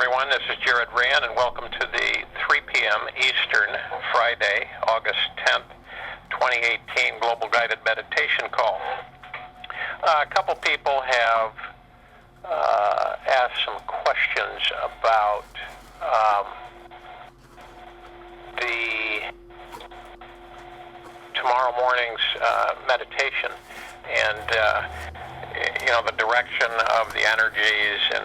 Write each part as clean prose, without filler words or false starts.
everyone. This is Jared Rand, and welcome to the 3 p.m. Eastern, Friday, August 10th, 2018 Global Guided Meditation Call. A couple people have asked some questions about the tomorrow morning's meditation and the direction of the energies and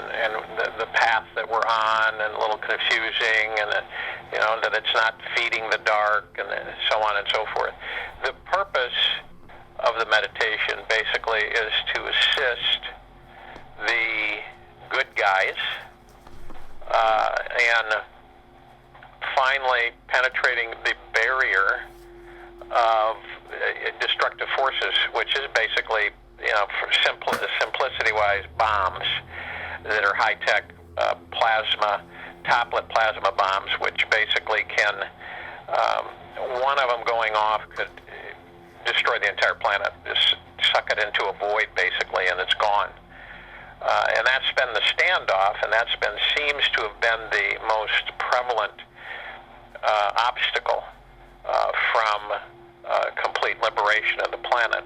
the path that we're on, and a little confusing, and that it's not feeding the dark, and so on and so forth. The purpose of the meditation basically is to assist the good guys and finally penetrating the barrier of destructive forces, which is basically, simplicity-wise, bombs that are high-tech toplet plasma bombs, which basically can, one of them going off could destroy the entire planet, just suck it into a void, basically, and it's gone. And that's been the standoff, and seems to have been the most prevalent obstacle from complete liberation of the planet.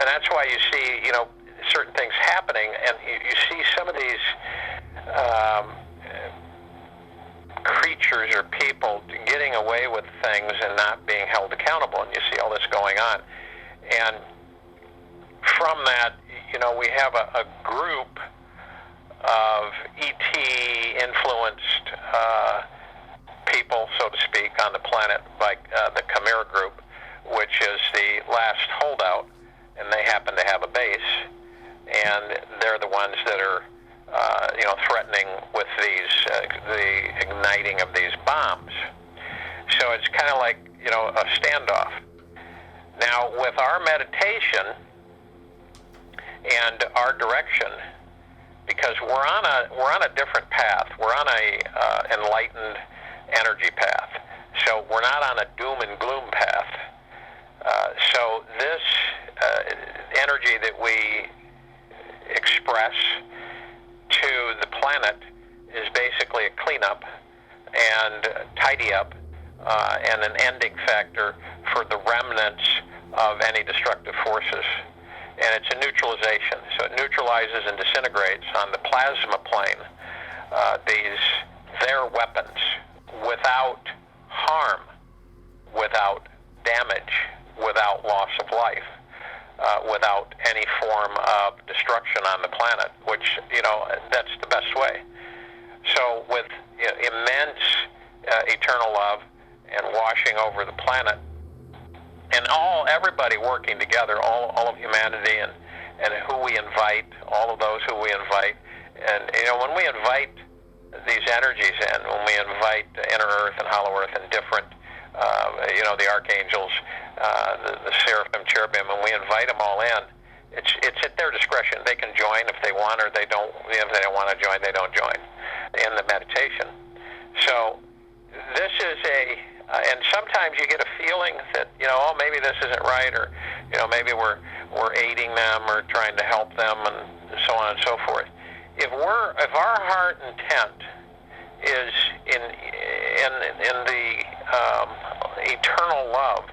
And that's why you see, certain things happening, and you see some of these creatures or people getting away with things and not being held accountable, and you see all this going on. And from that, we have a group of ET-influenced people, so to speak, on the planet, like the Chimera group, which is the last holdout, and they happen to have a base, and they're the ones that are, threatening with the igniting of these bombs. So it's kind of like, a standoff. Now, with our meditation and our direction, because we're on a different path, we're on a enlightened energy path. So we're not on a doom and gloom path. So this energy that we express to the planet is basically a cleanup and tidy up and an ending factor for the remnants of any destructive forces. And it's a neutralization. So it neutralizes and disintegrates on the plasma plane their weapons without harm, without damage, without loss of life, without any form of destruction on the planet, which, that's the best way. So with immense eternal love and washing over the planet, and everybody working together, all of humanity, and who we invite, all of those who we invite. And, when we invite these energies in, when we invite Inner Earth and Hollow Earth and different, the archangels, the seraphim, cherubim, and we invite them all in, it's at their discretion. They can join if they want, or they don't. If they don't want to join, they don't join in the meditation. So this is and sometimes you get a feeling that, maybe this isn't right, or, maybe we're aiding them or trying to help them, and so on and so forth. If our heart intent is in the eternal love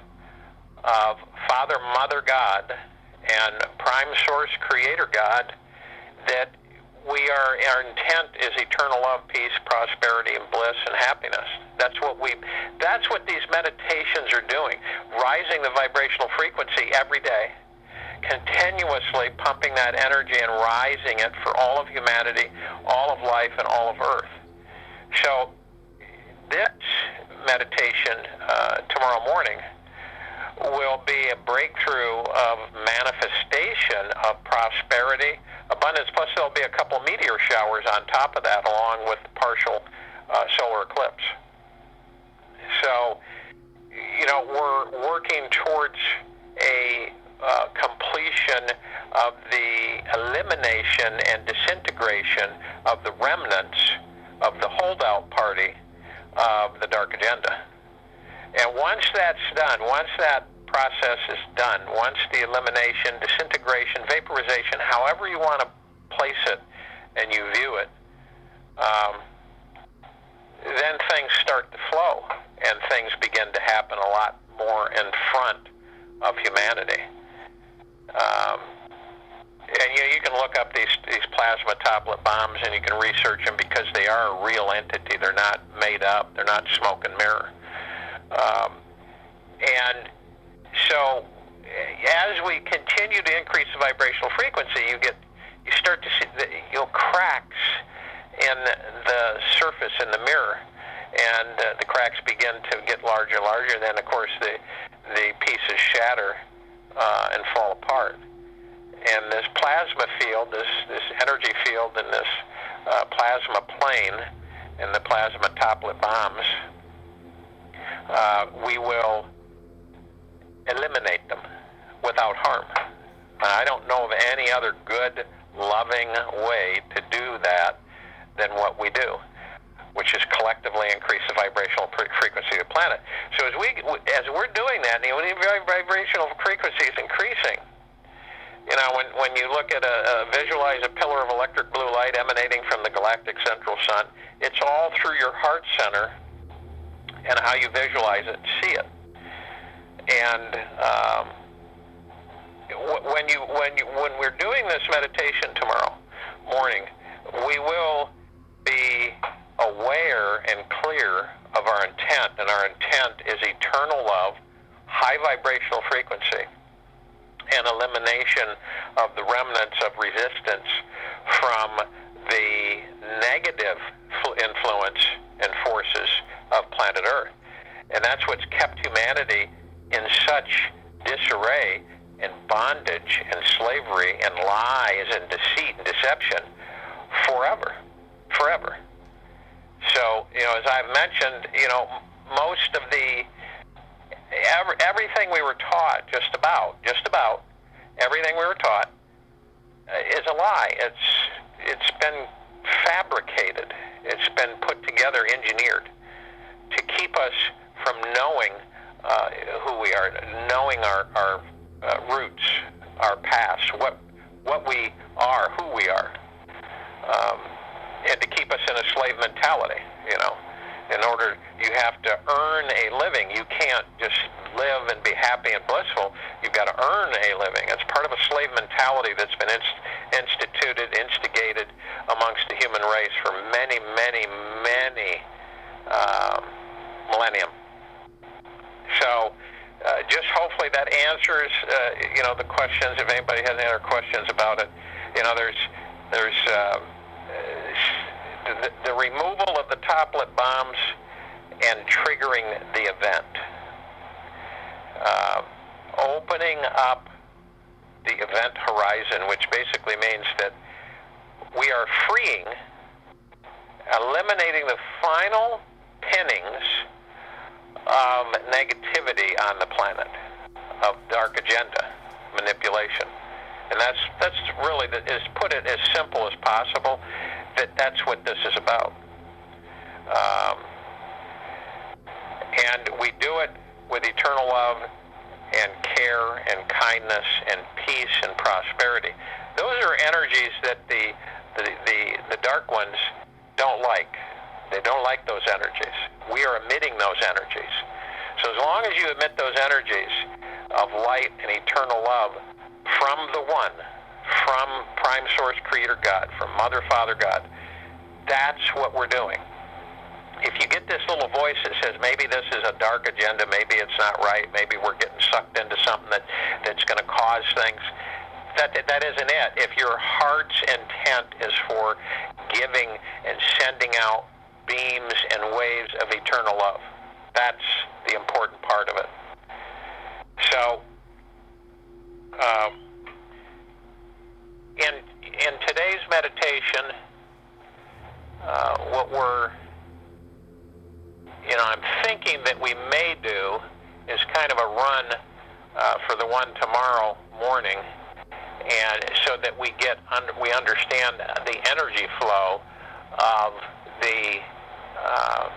of Father, Mother God, and Prime Source Creator God, that our intent is eternal love, peace, prosperity, and bliss, and happiness. That's what these meditations are doing, rising the vibrational frequency every day, continuously pumping that energy and rising it for all of humanity, all of life, and all of Earth. So this meditation tomorrow morning will be a breakthrough of manifestation of prosperity, abundance, plus there'll be a couple meteor showers on top of that, along with partial solar eclipse. So, we're working towards a completion of the elimination and disintegration of the remnants of the holdout party of the dark agenda. And once that's done, once that process is done, once the elimination, disintegration, vaporization, however you want to place it and you view it, then things start to flow, and things begin to happen a lot more in front of humanity. And you can look up these plasma toplet bombs, and you can research them because they are a real entity. They're not made up. They're not smoke and mirror. And so, as we continue to increase the vibrational frequency, you start to see cracks in the surface in the mirror, and the cracks begin to get larger and larger. And then, of course, the pieces shatter and fall apart. And this plasma field, this energy field, and this plasma plane, and the plasma toplet bombs, we will eliminate them without harm. I don't know of any other good, loving way to do that than what we do, which is collectively increase the vibrational frequency of the planet. So as we're doing that, and the vibrational frequency is increasing, when you look at visualize a pillar of electric blue light emanating from the galactic central sun, it's all through your heart center and how you visualize it, see it. And when we're doing this meditation tomorrow morning, we will be aware and clear of our intent, and our intent is eternal love, high vibrational frequency, and elimination of the remnants of resistance from the negative influence and forces of planet Earth. And that's what's kept humanity in such disarray and bondage and slavery and lies and deceit and deception forever. So, as I've mentioned, most of everything we were taught, just about everything we were taught is a lie. It's been fabricated. It's been put together, engineered to keep us from knowing who we are, knowing our roots, our past, what we are, who we are, and to keep us in a slave mentality. In order, you have to earn a living. You can't just live and be happy and blissful. You've got to earn a living. It's part of a slave mentality that's been instigated amongst the human race for many, many, many millennium. So, just hopefully that answers, the questions. If anybody has any other questions about it, there's the removal of the toplet bombs and triggering the event, opening up the event horizon, which basically means that we are freeing, eliminating the final pinnings of negativity on the planet, of dark agenda, manipulation. And that's really, is put it as simple as possible, that's what this is about. And we do it with eternal love and care and kindness and peace and prosperity. Those are energies that the dark ones don't like. They don't like those energies. We are emitting those energies. So as long as you emit those energies of light and eternal love from the One, from Prime Source Creator God, from Mother, Father God, that's what we're doing. If you get this little voice that says maybe this is a dark agenda, maybe it's not right, maybe we're getting sucked into something that's going to cause things, that isn't it. If your heart's intent is for giving and sending out beams and waves of eternal love, that's the important part of it. So, in today's meditation, what I'm thinking that we may do is kind of a run for the one tomorrow morning, and so that we understand the energy flow of the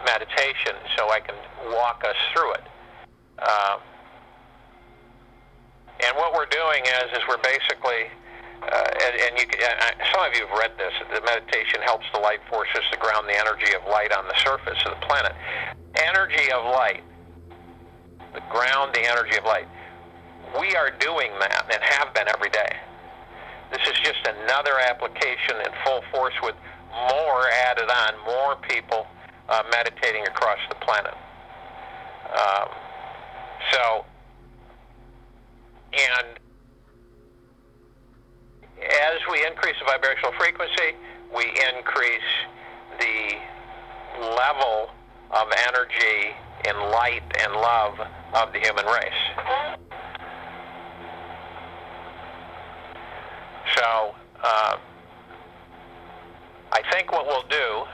meditation, so I can walk us through it. And what we're doing is we're basically and some of you have read this. The meditation helps the light forces to ground the energy of light on the surface of the planet. Energy of light, the ground the energy of light. We are doing that and have been every day. This is just another application in full force with more added on, more people meditating across the planet. And as we increase the vibrational frequency, we increase the level of energy in light and love of the human race. So I think what we'll do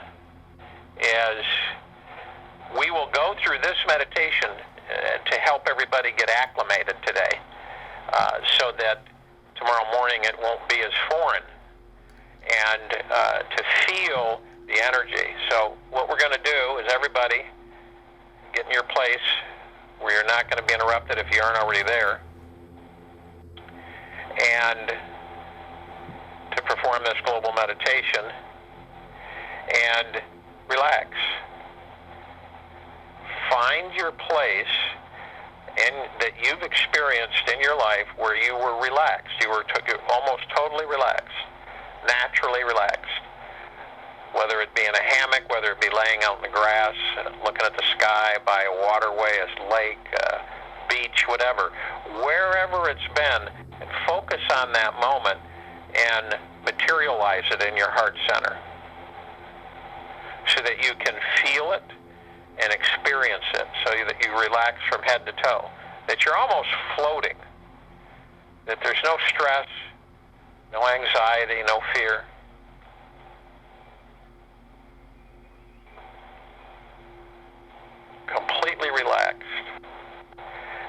is we will go through this meditation to help everybody get acclimated today, so that tomorrow morning it won't be as foreign, and to feel the energy. So what we're going to do is everybody get in your place where you're not going to be interrupted if you aren't already there, and to perform this global meditation and relax. Find your place that you've experienced in your life where you were relaxed. You were almost totally relaxed, naturally relaxed. Whether it be in a hammock, whether it be laying out in the grass, looking at the sky, by a waterway, a lake, a beach, whatever. Wherever it's been, and focus on that moment and materialize it in your heart center so that you can feel it and experience it, so that you relax from head to toe, that you're almost floating, that there's no stress, no anxiety, no fear. Completely relaxed.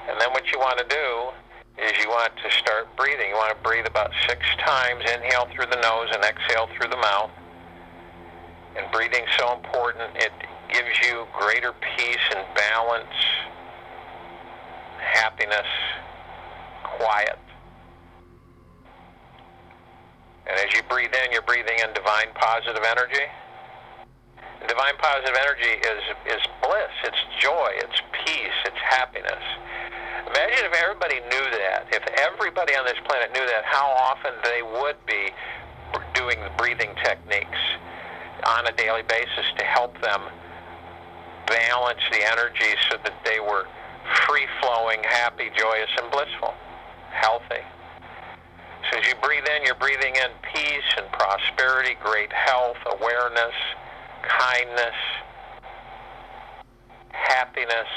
And then what you want to do is you want to start breathing. You want to breathe about 6 times. Inhale through the nose and exhale through the mouth. And breathing's so important. It gives you greater peace and balance, happiness, quiet. And as you breathe in, you're breathing in divine positive energy. Divine positive energy is bliss, it's joy, it's peace, it's happiness. Imagine if everybody knew that. If everybody on this planet knew that, how often they would be doing the breathing techniques on a daily basis to help them balance the energy so that they were free-flowing, happy, joyous, and blissful, healthy. So as you breathe in, you're breathing in peace and prosperity, great health, awareness, kindness, happiness.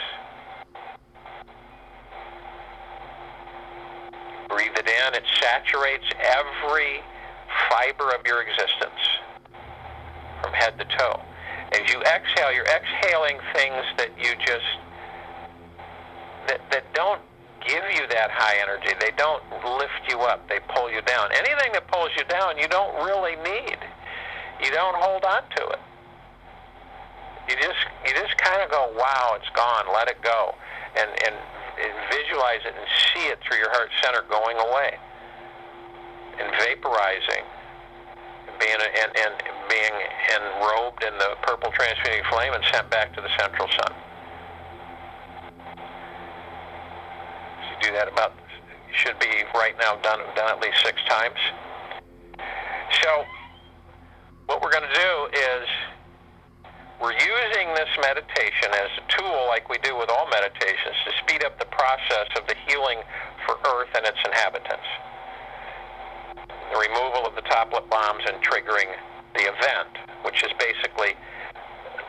Breathe it in. It saturates every fiber of your existence from head to toe. As you exhale, you're exhaling things that you just, that don't give you that high energy. They don't lift you up. They pull you down. Anything that pulls you down, you don't really need. You don't hold on to it. You just kind of go, wow, it's gone, let it go, and visualize it and see it through your heart center going away, and vaporizing, and being enrobed in the purple transmuting flame and sent back to the central sun. So you do that you should be right now done at least 6 times. So what we're going to do is we're using this meditation as a tool, like we do with all meditations, to speed up the process of the healing for Earth and its inhabitants. The removal of the toplet bombs and triggering the event, which is basically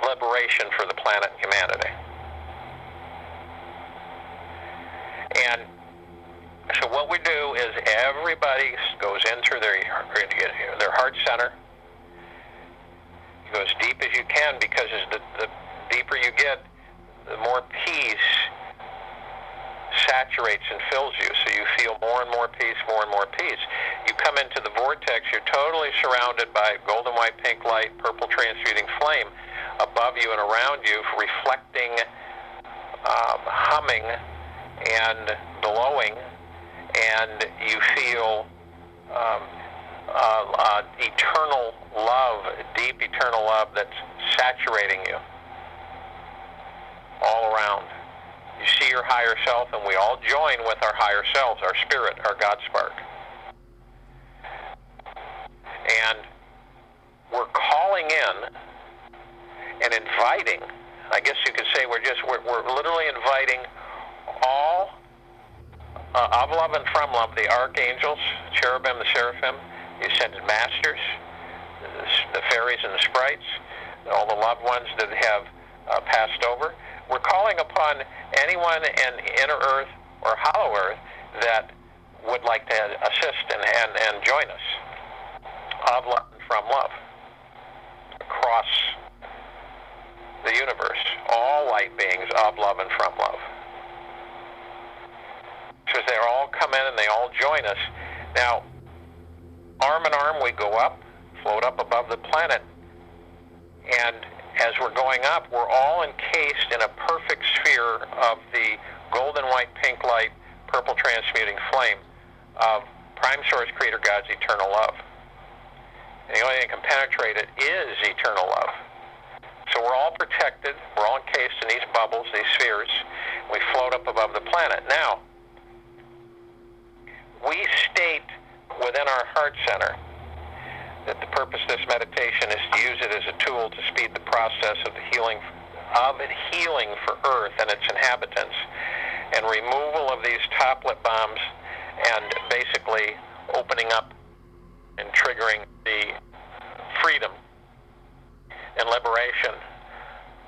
liberation for the planet and humanity. And so what we do is everybody goes in through their heart center. Go as deep as you can, because as the deeper you get, the more peace saturates and fills you. So you feel more and more peace, more and more peace. You come into the vortex, you're totally surrounded by golden white pink light, purple transmuting flame above you and around you, reflecting, humming, and blowing, and you feel eternal love, deep eternal love that's saturating you all around. You see your higher self, and we all join with our higher selves, our spirit, our God spark. And we're calling in and inviting, I guess you could say we're literally inviting all of love and from love, the archangels, cherubim, the seraphim, the ascended masters, the fairies and the sprites, all the loved ones that have passed over. We're calling upon anyone in inner earth or hollow earth that would like to assist and join us. Of love and from love. Across the universe. All light beings of love and from love. So they all come in and they all join us. Now, arm in arm we go up, float up above the planet, and as we're going up, we're all encased in a perfect sphere of the golden white pink light, purple transmuting flame of Prime Source Creator God's eternal love. And the only thing that can penetrate it is eternal love. So we're all protected, we're all encased in these bubbles, these spheres. We float up above the planet. Now, we state within our heart center that the purpose of this meditation is to use it as a tool to speed the process of the healing for Earth and its inhabitants, and removal of these toplet bombs, and basically opening up and triggering the freedom and liberation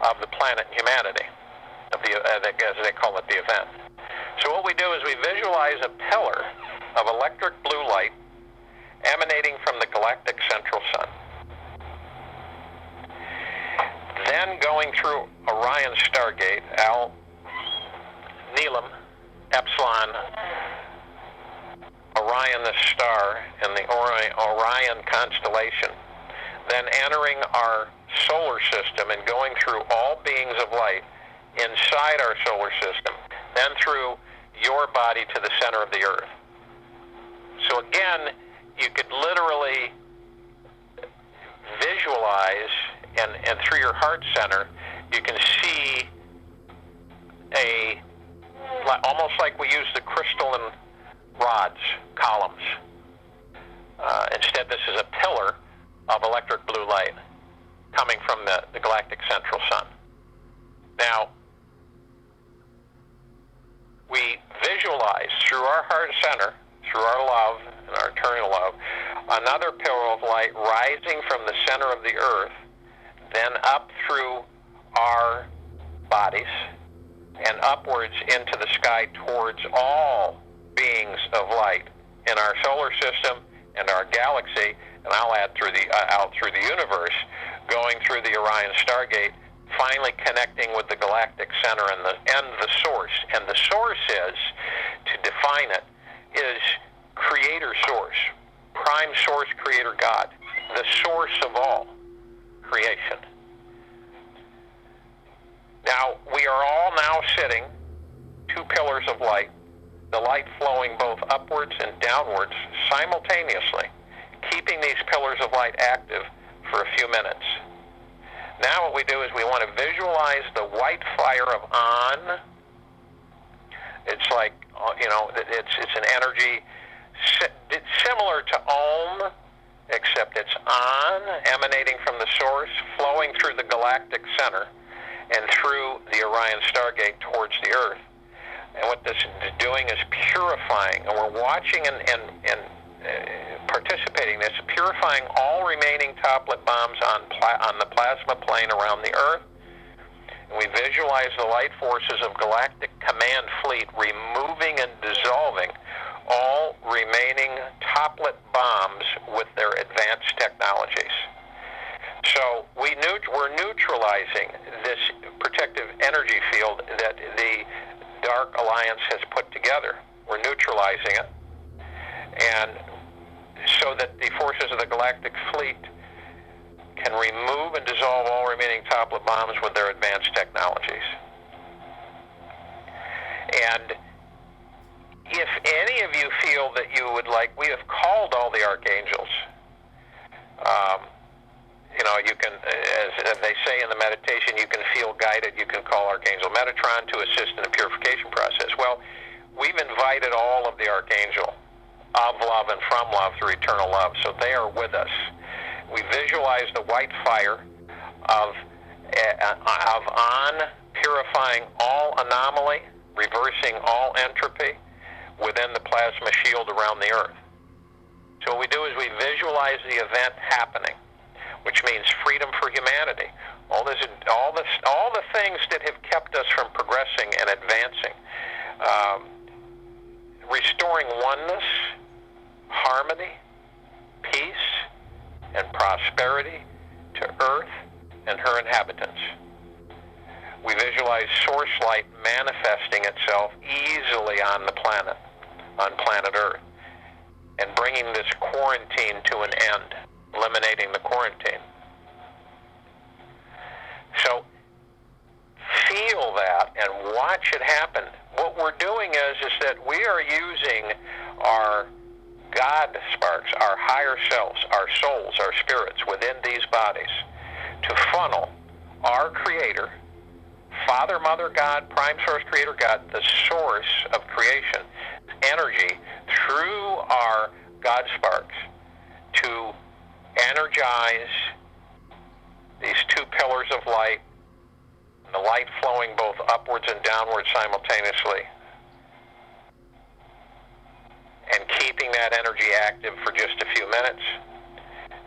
of the planet and humanity, of the, as they call it, the event. So what we do is we visualize a pillar of electric blue light emanating from the galactic central sun. Then going through Orion's stargate, Neelam, Epsilon, Orion the star, and the Orion constellation, then entering our solar system and going through all beings of light inside our solar system, then through your body to the center of the earth. So again, you could literally visualize, and through your heart center, you can see almost like we use the crystalline rods, columns. Instead, this is a pillar of electric blue light coming from the galactic central sun. Now, we visualize through our heart center, through our love and our eternal love, another pillar of light rising from the center of the earth, then up through our bodies and upwards into the sky towards all beings of light in our solar system and our galaxy, and I'll add out through the universe, going through the Orion stargate, finally connecting with the galactic center and the source. And the source is, to define it, is creator source, prime source creator God, the source of all creation. Now, we are all now sitting, two pillars of light, the light flowing both upwards and downwards simultaneously, keeping these pillars of light active for a few minutes. Now what we do is we want to visualize the white fire of On. It's like, it's an energy similar to Om, except it's On, emanating from the source, flowing through the galactic center and through the Orion stargate towards the Earth. And what this is doing is purifying, and we're watching and participating in this, purifying all remaining toplet bombs on the plasma plane around the Earth. And we visualize the light forces of Galactic Command Fleet removing and dissolving all remaining toplet bombs with their advanced technologies. So we're neutralizing this protective energy field that the Dark Alliance has put together. We're neutralizing it, and so that the forces of the Galactic Fleet can remove and dissolve all remaining toplet bombs with their advanced technologies. And if any of you feel that you would like, we have called all the archangels You can, as they say in the meditation, you can feel guided. You can call Archangel Metatron to assist in the purification process. Well, we've invited all of the Archangel of love and from love through eternal love, so they are with us. We visualize the white fire of on purifying all anomaly, reversing all entropy within the plasma shield around the Earth. So what we do is we visualize the event happening, which means freedom for humanity. All the things that have kept us from progressing and advancing, restoring oneness, harmony, peace, and prosperity to Earth and her inhabitants. We visualize source light manifesting itself easily on the planet, on planet Earth, and bringing this quarantine to an end, eliminating the quarantine. So feel that and watch it happen. What we're doing is that we are using our God sparks, our higher selves, our souls, our spirits within these bodies to funnel our Creator, Father, Mother, God, Prime Source, Creator God, the source of creation, energy through our God sparks to energize these two pillars of light, the light flowing both upwards and downwards simultaneously, and keeping that energy active for just a few minutes,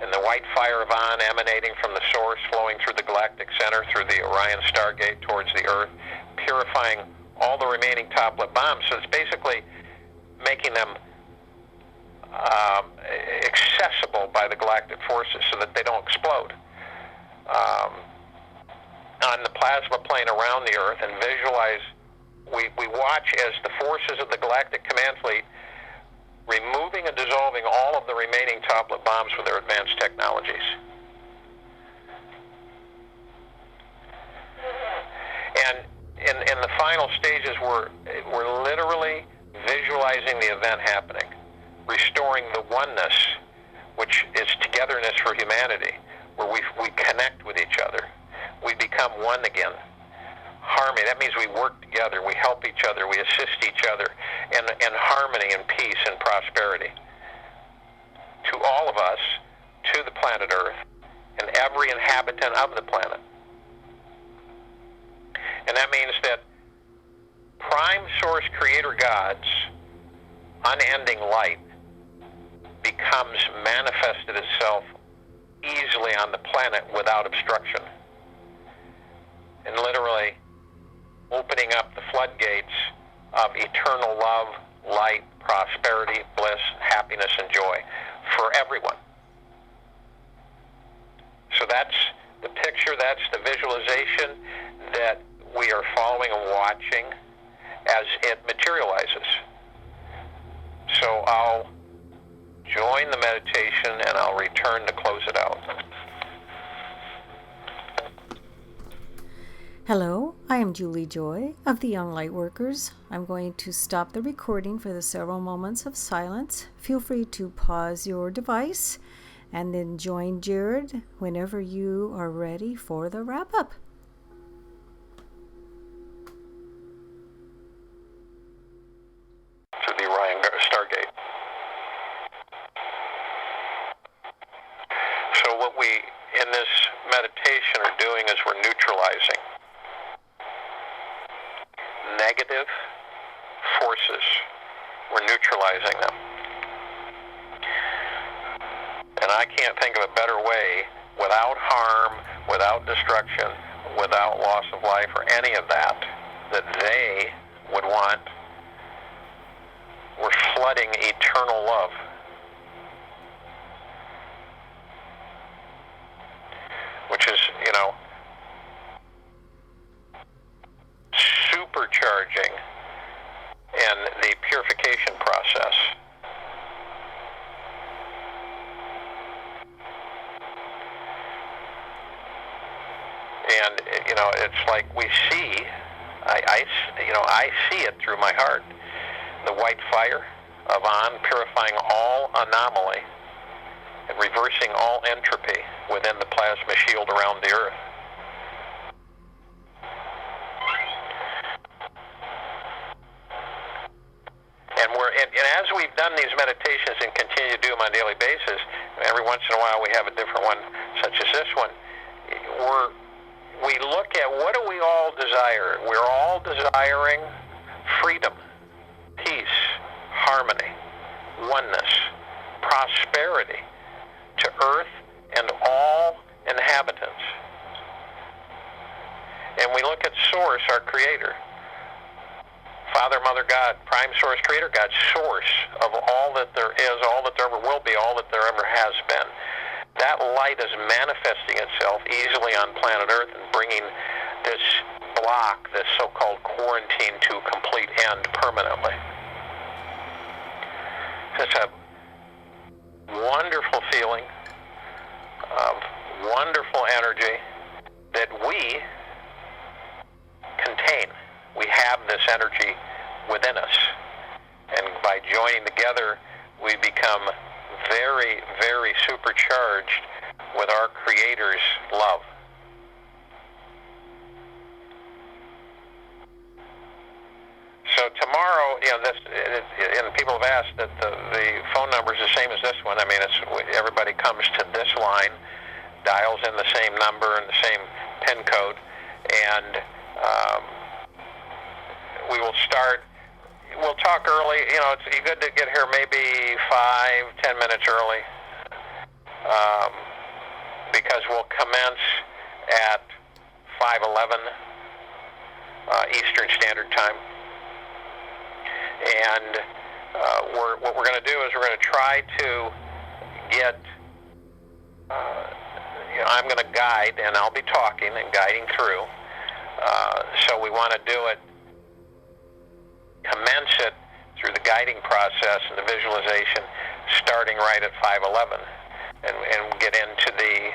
and the white fire of On emanating from the source, flowing through the galactic center, through the Orion Stargate towards the Earth, purifying all the remaining toplet bombs. So it's basically making them accessible by the galactic forces so that they don't explode. On the plasma plane around the Earth, and visualize, we watch as the forces of the Galactic Command Fleet removing and dissolving all of the remaining toplet bombs with their advanced technologies. And in the final stages, we're literally visualizing the event happening, restoring the oneness, which is togetherness for humanity, where we connect with each other. We become one again. Harmony, that means we work together, we help each other, we assist each other in harmony and peace and prosperity. To all of us, to the planet Earth, and every inhabitant of the planet. And that means that Prime Source Creator God's unending light becomes manifested itself easily on the planet without obstruction. And literally opening up the floodgates of eternal love, light, prosperity, bliss, happiness, and joy for everyone. So that's the picture, that's the visualization that we are following and watching as it materializes. So I'll join the meditation and I'll return to close it out. Hello, I am Julie Joy of the Young Lightworkers. I'm going to stop the recording for the several moments of silence. Feel free to pause your device and then join Jared whenever you are ready for the wrap-up. Through the Orion Stargate. So what we, in this meditation, are doing is we're neutralizing negative forces. We're neutralizing them. And I can't think of a better way, without harm, without destruction, without loss of life or any of that, that they would want. We're flooding eternal love. Which is, supercharging in the purification process. And, it's like we see, I see it through my heart. The white fire of On purifying all anomaly and reversing all entropy within the plasma shield around the Earth. And as we've done these meditations and continue to do them on a daily basis, every once in a while we have a different one, such as this one, we look at what do we all desire. We're all desiring freedom, peace, harmony, oneness, prosperity to Earth and all inhabitants. And we look at Source, our Creator, Father, Mother, God, Prime Source, Creator God, source of all that there is, all that there ever will be, all that there ever has been. That light is manifesting itself easily on planet Earth and bringing this block, this so-called quarantine, to complete end permanently. It's a wonderful feeling of wonderful energy that we contain. We have this energy within us, and by joining together, we become very, very supercharged with our Creator's love. So tomorrow, and people have asked that the phone number is the same as this one. I mean, everybody comes to this line, dials in the same number and the same PIN code, and we will start. We'll talk early. It's good to get here maybe 5-10 minutes early, because we'll commence at 5:11 Eastern Standard Time. And what we're going to do is we're going to try to get. I'm going to guide, and I'll be talking and guiding through. So we want to do it. Commence it through the guiding process and the visualization starting right at 5:11 and get into the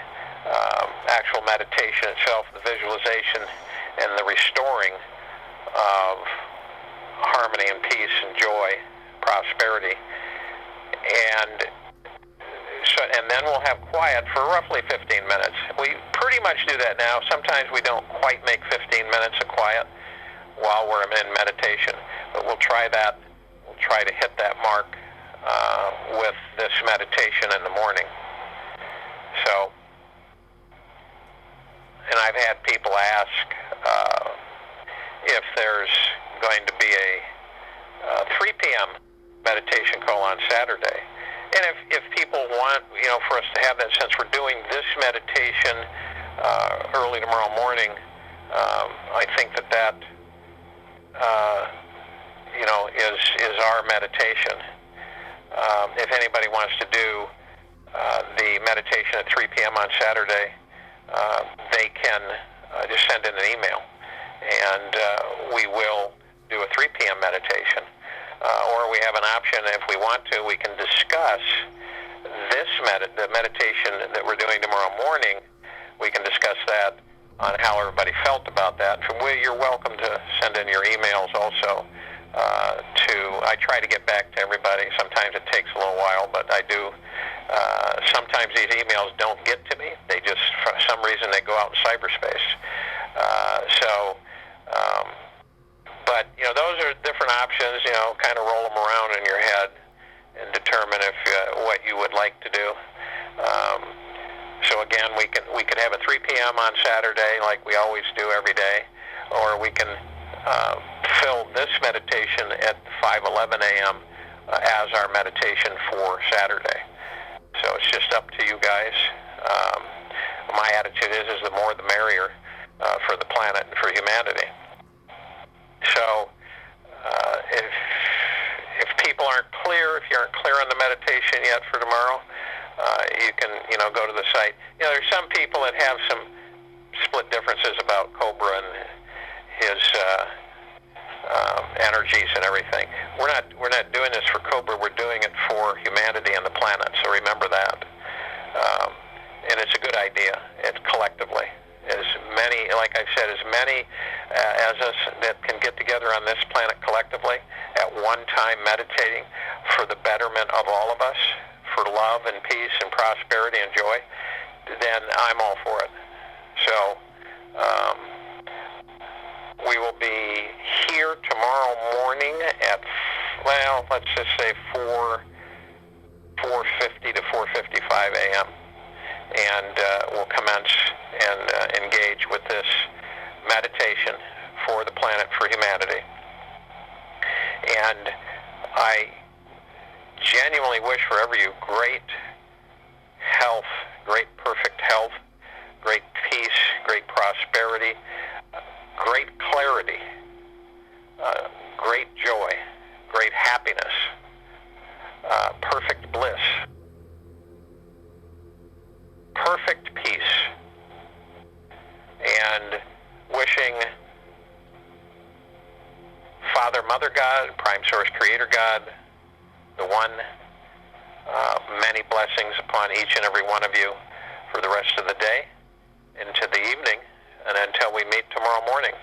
actual meditation itself, the visualization and the restoring of harmony and peace and joy, prosperity. And then we'll have quiet for roughly 15 minutes. We pretty much do that now. Sometimes we don't quite make 15 minutes of quiet while we're in meditation, but we'll try that. We'll try to hit that mark with this meditation in the morning. So, and I've had people ask if there's going to be a 3 p.m. meditation call on Saturday. And if people want, for us to have that, since we're doing this meditation early tomorrow morning, I think that is our meditation. If anybody wants to do the meditation at 3 p.m. on Saturday, they can just send in an email, and we will do a 3 p.m. meditation. Or we have an option, if we want to, we can discuss the meditation that we're doing tomorrow morning. We can discuss that on how everybody felt about that. You're welcome to send in your emails also. I try to get back to everybody. Sometimes it takes a little while, but I do. Sometimes these emails don't get to me. They just, for some reason, they go out in cyberspace. But those are different options. Kind of roll them around in your head and determine what you would like to do. So again, we could have a 3 p.m. on Saturday, like we always do every day, or we can fill this meditation at 5:11 a.m. As our meditation for Saturday. So it's just up to you guys. My attitude is the more the merrier for the planet and for humanity. So if people aren't clear, if you aren't clear on the meditation yet for tomorrow, you can go to the site. There's some people that have some split differences about Cobra and his energies and everything. We're not doing this for Cobra. We're doing it for humanity and the planet. So remember that. And it's a good idea. It's collectively. As many, like I said, as many as us that can get together on this planet collectively at one time meditating for the betterment of all of us, for love and peace and prosperity and joy, then I'm all for it. So we will be here tomorrow morning at, well, let's just say 4:50 to 4:55 a.m. And we'll commence and engage with this meditation for the planet, for humanity. And I genuinely wish for every you great health, great perfect health, great peace, great prosperity, great clarity, great joy, great happiness, perfect bliss, perfect peace, and wishing Father, Mother God, Prime Source Creator God, the One, many blessings upon each and every one of you for the rest of the day, into the evening, and until we meet tomorrow morning.